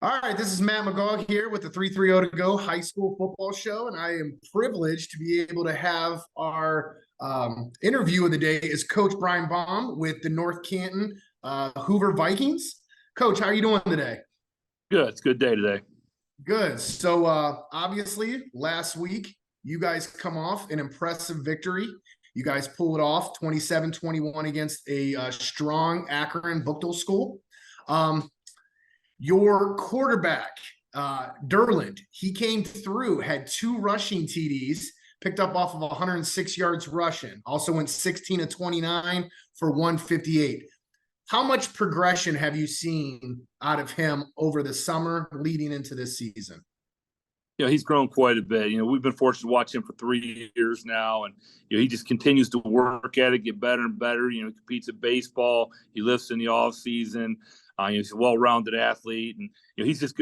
All right, this is Matt Magaw here with the 330 to Go High School Football Show, and I am privileged to be able to have our interview of the day is Coach Brian Baum with the North Canton Hoover Vikings. Coach, how are you doing today? Good. It's a good day today. Good. So obviously, last week you guys come off an impressive victory. You guys pull it off 27-21 against a strong Akron Buchtel school. Your quarterback, Derland, he came through, had two rushing TDs, picked up off of 106 yards rushing, also went 16 of 29 for 158. How much progression have you seen out of him over the summer leading into this season? He's grown quite a bit. We've been fortunate to watch him for 3 years now, and he just continues to work at it, get better and better. He competes at baseball. He lifts in the off season. He's a well-rounded athlete, and he's just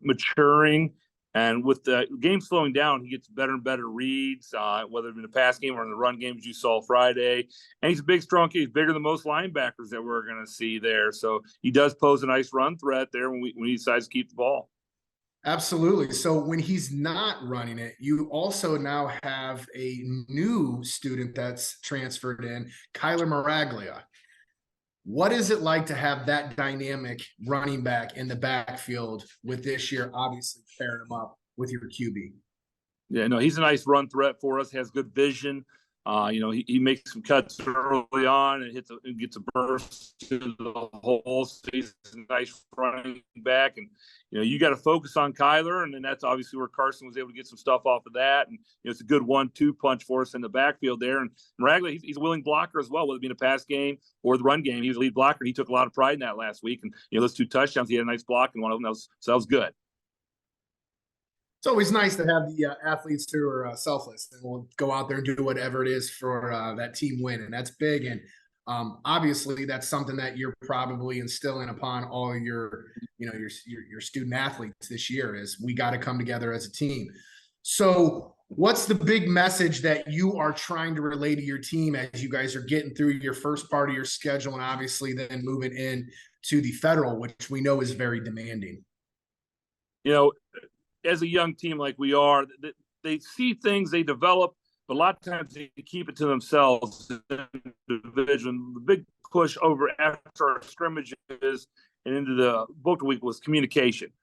maturing. And with the game slowing down, he gets better and better reads, whether in the pass game or in the run game, as you saw Friday. And he's a big, strong kid. He's bigger than most linebackers that we're going to see there. So he does pose a nice run threat there when he decides to keep the ball. Absolutely. So when he's not running it, you also now have a new student that's transferred in, Kyler Maraglia. What is it like to have that dynamic running back in the backfield with this year, obviously pairing him up with your QB? Yeah, no, he's a nice run threat for us, has good vision. He makes some cuts early on and gets a burst to the hole. So he's a nice running back. And, you got to focus on Kyler. And then that's obviously where Carson was able to get some stuff off of that. And, it's a good 1-2 punch for us in the backfield there. And Ragley, he's a willing blocker as well, whether it be in the pass game or the run game. He was a lead blocker. And he took a lot of pride in that last week. And, those 2 touchdowns, he had a nice block in one of them. So that was good. It's always nice to have the athletes who are selfless and will go out there and do whatever it is for that team win, and that's big. And obviously, that's something that you're probably instilling upon all your student athletes this year. Is we got to come together as a team. So, what's the big message that you are trying to relay to your team as you guys are getting through your first part of your schedule, and obviously then moving in to the federal, which we know is very demanding? As a young team like we are, they see things, they develop, but a lot of times they keep it to themselves. The big push over after our scrimmages and into the book week was communication.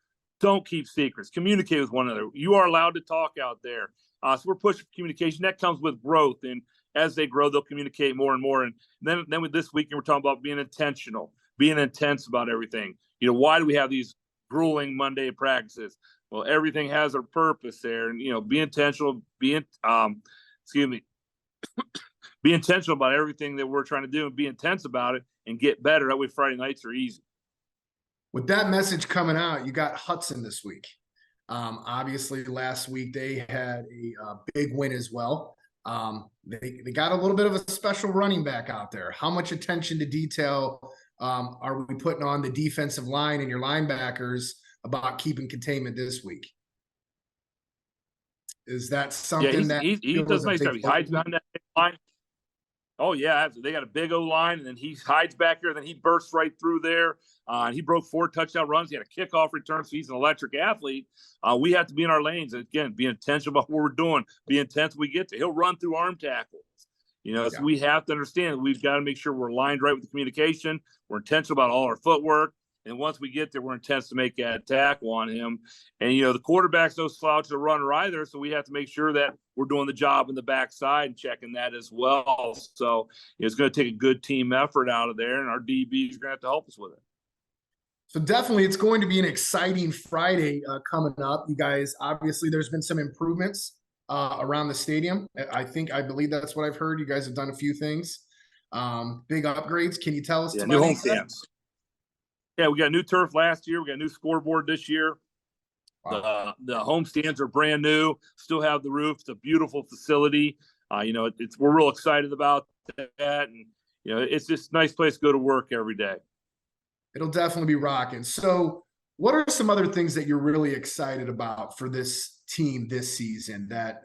Don't keep secrets. Communicate with one another. You are allowed to talk out there. So we're pushing communication. That comes with growth, and as they grow, they'll communicate more and more. And then with this weekend, we're talking about being intentional, being intense about everything. Why do we have these grueling Monday practices? Well, everything has a purpose there, and be intentional. Be intentional about everything that we're trying to do, and be intense about it, and get better. That way, Friday nights are easy. With that message coming out, you got Hudson this week. Obviously, last week they had a big win as well. They got a little bit of a special running back out there. How much attention to detail are we putting on the defensive line and your linebackers about keeping containment this week? Is that something he does nice stuff. He hides behind that line. Oh yeah, they got a big O line, and then he hides back there. Then he bursts right through there. And he broke 4 touchdown runs. He had a kickoff return, so he's an electric athlete. We have to be in our lanes. Again, be intentional about what we're doing. Be intense when we get to. He'll run through arm tackles. So we have to understand we've got to make sure we're lined right with the communication. We're intentional about all our footwork. And once we get there, we're intense to make that tackle on him. And, the quarterback's no slouch to runner either. So we have to make sure that we're doing the job in the backside and checking that as well. So it's going to take a good team effort out of there, and our DBs are going to have to help us with it. So definitely it's going to be an exciting Friday coming up. You guys, obviously there's been some improvements around the stadium. I believe that's what I've heard. You guys have done a few things. Big upgrades. Can you tell us? New home stands. Yeah, we got new turf last year. We got a new scoreboard this year. Wow. The home stands are brand new. Still have the roof. It's a beautiful facility. We're real excited about that, and it's just a nice place to go to work every day. It'll definitely be rocking. So, what are some other things that you're really excited about for this team this season? That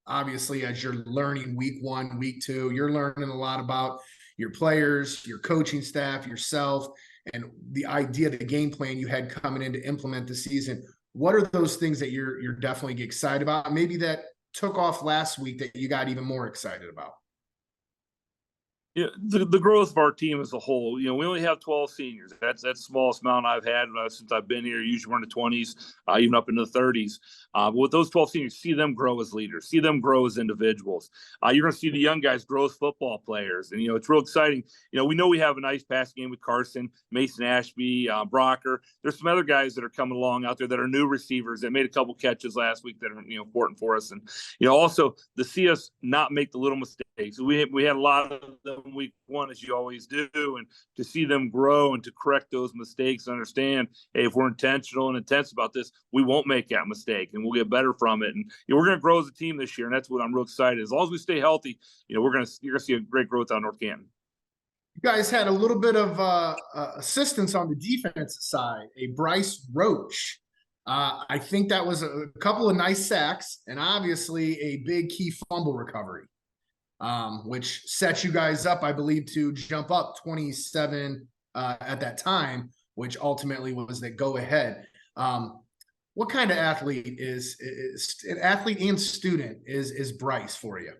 obviously, as you're learning week 1, week 2, you're learning a lot about your players, your coaching staff, yourself. and the idea, the game plan you had coming in to implement the season. What are those things that you're definitely excited about? Maybe that took off last week that you got even more excited about? Yeah, the growth of our team as a whole. We only have 12 seniors. That's the smallest amount I've had since I've been here. Usually we're in the 20s, even up into the 30s. But with those 12 seniors, see them grow as leaders, see them grow as individuals. You're going to see the young guys grow as football players, and it's real exciting. We know we have a nice passing game with Carson, Mason Ashby, Brocker. There's some other guys that are coming along out there that are new receivers that made a couple catches last week that are important for us, and also to see us not make the little mistakes. We had a lot of them week one, as you always do, and to see them grow and to correct those mistakes, understand, hey, if we're intentional and intense about this, we won't make that mistake and we'll get better from it. And we're going to grow as a team this year, and that's what I'm real excited. As long as we stay healthy, you're going to see a great growth out of North Canton. You guys had a little bit of assistance on the defensive side, a Bryce Roach. I think that was a couple of nice sacks and obviously a big key fumble recovery, which set you guys up, I believe, to jump up 27 at that time, which ultimately was the go ahead. What kind of athlete is an athlete and student is Bryce for you?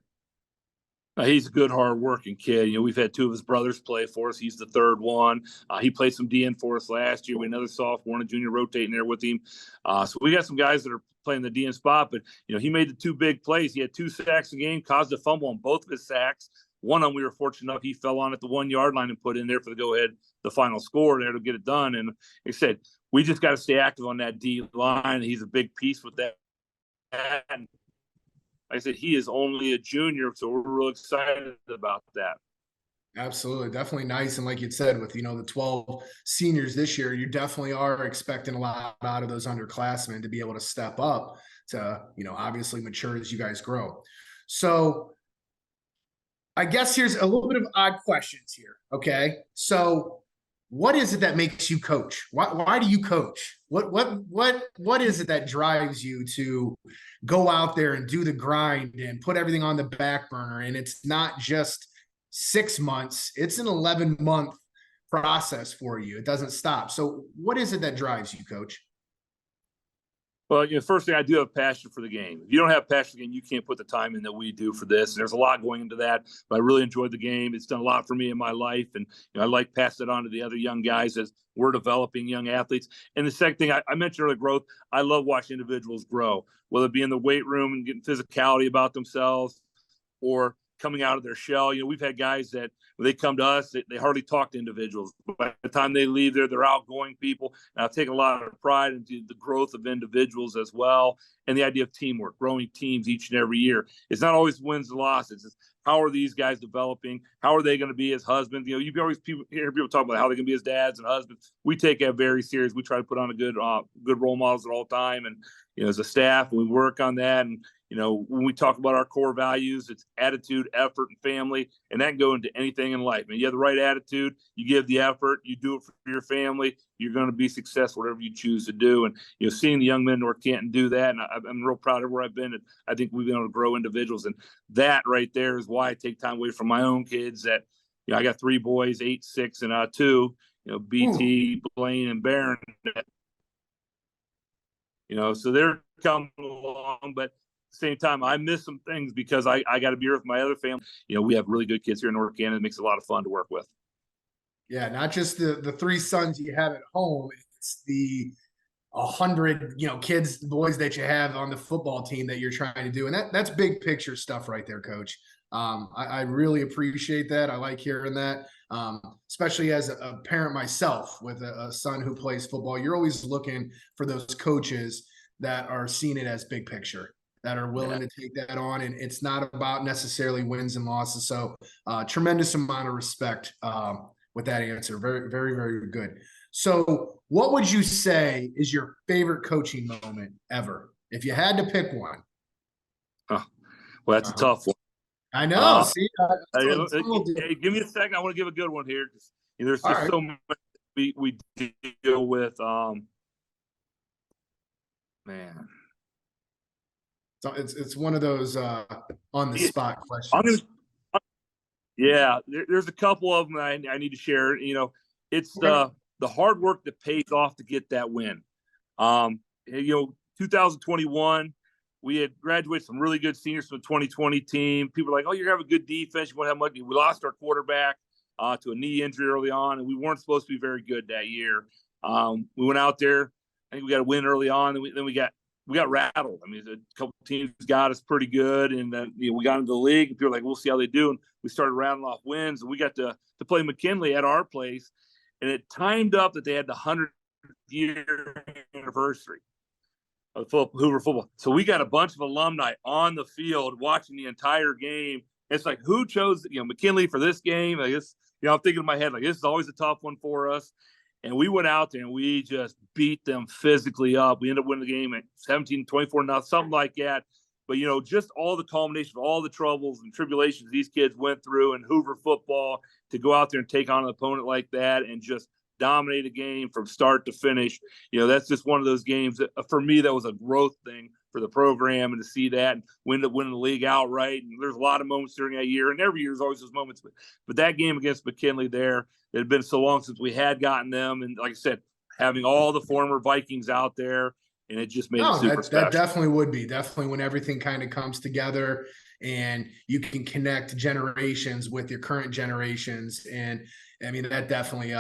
He's a good, hard-working kid. We've had two of his brothers play for us. He's the third one. He played some DN for us last year. We had another sophomore and a junior rotating there with him. So we got some guys that are playing the DN spot. But, he made the two big plays. He had 2 sacks a game, caused a fumble on both of his sacks. One of them, we were fortunate enough, he fell on at the 1-yard line and put in there for the go-ahead, the final score there to get it done. And like I said, we just got to stay active on that D line. He's a big piece with that. And like I said, he is only a junior, so we're real excited about that. Absolutely. Definitely nice. And like you said, with, the 12 seniors this year, you definitely are expecting a lot out of those underclassmen to be able to step up to, obviously mature as you guys grow. So I guess here's a little bit of odd questions here. Okay. So what is it that makes you coach? Why do you coach? What is it that drives you to go out there and do the grind and put everything on the back burner? And it's not just 6 months, it's an 11-month process for you. It doesn't stop. So what is it that drives you, Coach? Well, first thing, I do have passion for the game. If you don't have passion for the game, you can't put the time in that we do for this. And there's a lot going into that, but I really enjoyed the game. It's done a lot for me in my life, and I like pass it on to the other young guys as we're developing young athletes. And the second thing, I mentioned earlier, growth. I love watching individuals grow, whether it be in the weight room and getting physicality about themselves or coming out of their shell. We've had guys that when they come to us, they hardly talk to individuals. By the time they leave there, they're outgoing people. And I've taken a lot of pride into the growth of individuals as well. And the idea of teamwork, growing teams each and every year. It's not always wins and losses. It's how are these guys developing? How are they going to be as husbands? You always hear people talk about how they can be as dads and husbands. We take that very serious. We try to put on a good role models at all time. And, as a staff, we work on that. And, when we talk about our core values, it's attitude, effort, and family, and that can go into anything in life. You have the right attitude, you give the effort, you do it for your family, you're going to be successful whatever you choose to do. And, seeing the young men in North Canton do that, and I'm real proud of where I've been. And I think we've been able to grow individuals, and that right there is why I take time away from my own kids. That I got 3 boys, 8, 6, and 2. BT, Blaine, and Barron. So they're coming along, but at the same time, I miss some things because I got to be here with my other family. We have really good kids here in North Canton. It makes it a lot of fun to work with. Yeah, not just the 3 sons you have at home. It's the 100, kids, boys that you have on the football team that you're trying to do. And that's big picture stuff right there, Coach. I really appreciate that. I like hearing that, especially as a parent myself with a son who plays football. You're always looking for those coaches that are seeing it as big picture, that are willing to take that on. And it's not about necessarily wins and losses. So tremendous amount of respect with that answer. Very, very, very good. So what would you say is your favorite coaching moment ever? If you had to pick one. Well, that's a tough one. I know. Hey, give me a second. I want to give a good one here. There's just so much we deal with. Man. So it's one of those on the spot questions. There's a couple of them I need to share. It's the hard work that pays off to get that win. 2021, we had graduated some really good seniors from the 2020 team. People were like, oh, you're going to have a good defense. You want to have money. We lost our quarterback to a knee injury early on, and we weren't supposed to be very good that year. We went out there. I think we got a win early on, and then we got rattled. I mean, a couple teams got us pretty good, and then we got into the league, and people were like, we'll see how they do. And we started rounding off wins, and we got to play McKinley at our place, and it timed up that they had the 100-year anniversary of Hoover football. So we got a bunch of alumni on the field watching the entire game. It's like, who chose McKinley for this game? I guess I'm thinking in my head, like, this is always a tough one for us. And we went out there and we just beat them physically up. We ended up winning the game at 17-24, something like that. But, just all the culmination of all the troubles and tribulations these kids went through in Hoover football, to go out there and take on an opponent like that and just dominate a game from start to finish. That's just one of those games that, for me, that was a growth thing for the program, and to see that and win the league outright. And there's a lot of moments during that year, and every year there's always those moments. But that game against McKinley there, it had been so long since we had gotten them. And like I said, having all the former Vikings out there, and it just made it super special. That definitely would be. Definitely when everything kind of comes together and you can connect generations with your current generations. And I mean, that definitely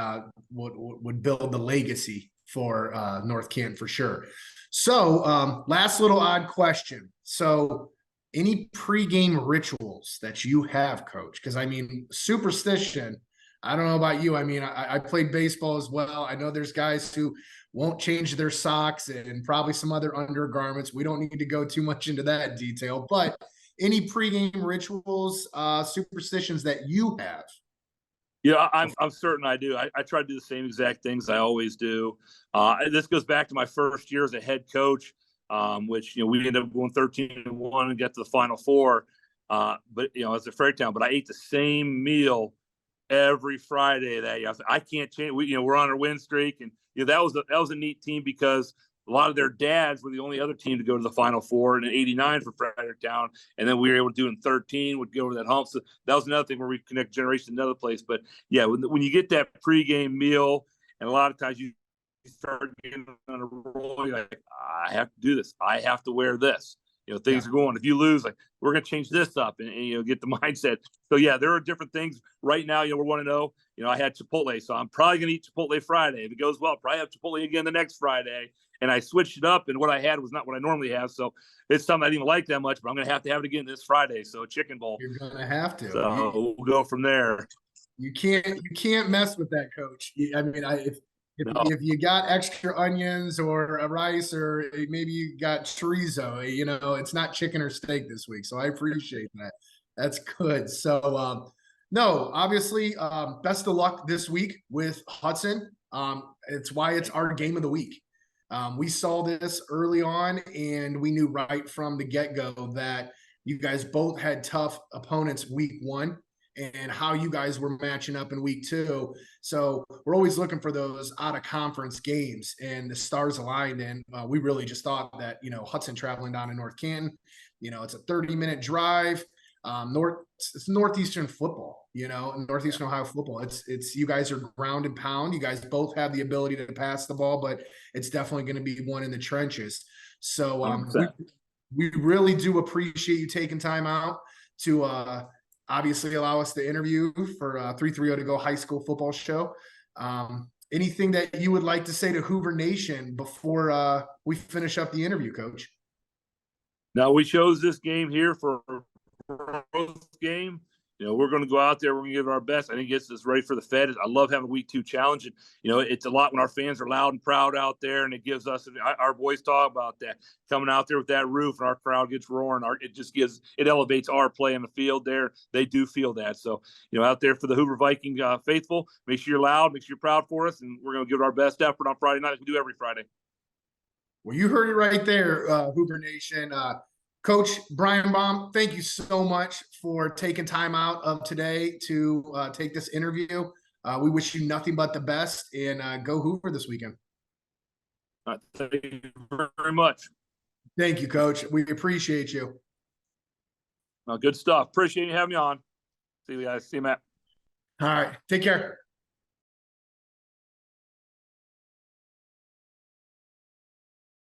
would build the legacy for North Canton for sure. So last little odd question. So any pregame rituals that you have, Coach? Because I mean, superstition, I don't know about you. I mean, I played baseball as well. I know there's guys who won't change their socks and probably some other undergarments. We don't need to go too much into that detail, but any pregame rituals, superstitions that you have? Yeah, I'm certain I do. I try to do the same exact things I always do. This goes back to my first year as a head coach, which we ended up going 13-1 and get to the Final Four. But as a Freight Town, but I ate the same meal every Friday that year. I can't change. We're on our win streak, and that was a neat team because a lot of their dads were the only other team to go to the Final Four, and in '89 for Fredericktown, and then we were able to do it in 13, would go over that hump. So that was another thing where we connect generations to another place. But yeah, when you get that pregame meal, and a lot of times you start getting on a roll, you're like, I have to do this. I have to wear this. Things are going. If you lose, like, we're going to change this up and get the mindset. So yeah, there are different things right now. We're 1-0. I had Chipotle, so I'm probably going to eat Chipotle Friday. If it goes well, I'll probably have Chipotle again the next Friday. And I switched it up, and what I had was not what I normally have. So it's something I didn't even like that much, but I'm going to have it again this Friday. So chicken bowl. You're going to have to. So we'll go from there. You can't mess with that, Coach. I mean, if you got extra onions or a rice, or maybe you got chorizo, it's not chicken or steak this week. So I appreciate that. That's good. So, no, obviously, best of luck this week with Hudson. It's why it's our game of the week. We saw this early on, and we knew right from the get-go that you guys both had tough opponents week one, and how you guys were matching up in week two. So we're always looking for those out of conference games, and the stars aligned. And we really just thought that, Hudson traveling down to North Canton, it's a 30-minute drive. It's Northeastern football, Northeastern Ohio football. It's you guys are ground and pound. You guys both have the ability to pass the ball, but it's definitely going to be one in the trenches. So we really do appreciate you taking time out to obviously allow us to interview for 330 To Go High School Football Show. Anything that you would like to say to Hoover Nation before we finish up the interview, Coach? Now, we chose this game here for growth game. We're going to go out there. We're going to give it our best. I think it gets us ready for the Fed. I love having a week 2 challenge. And, it's a lot when our fans are loud and proud out there, and it gives us, our boys talk about that, coming out there with that roof and our crowd gets roaring. It elevates our play in the field there. They do feel that. So, out there for the Hoover Viking faithful, make sure you're loud, make sure you're proud for us, and we're going to give it our best effort on Friday night, like we do every Friday. Well, you heard it right there, Hoover Nation. Coach Brian Baum, thank you so much for taking time out of today to take this interview. We wish you nothing but the best, and go Hoover this weekend. Thank you very much. Thank you, Coach. We appreciate you. Good stuff. Appreciate you having me on. See you guys. See you, Matt. All right. Take care.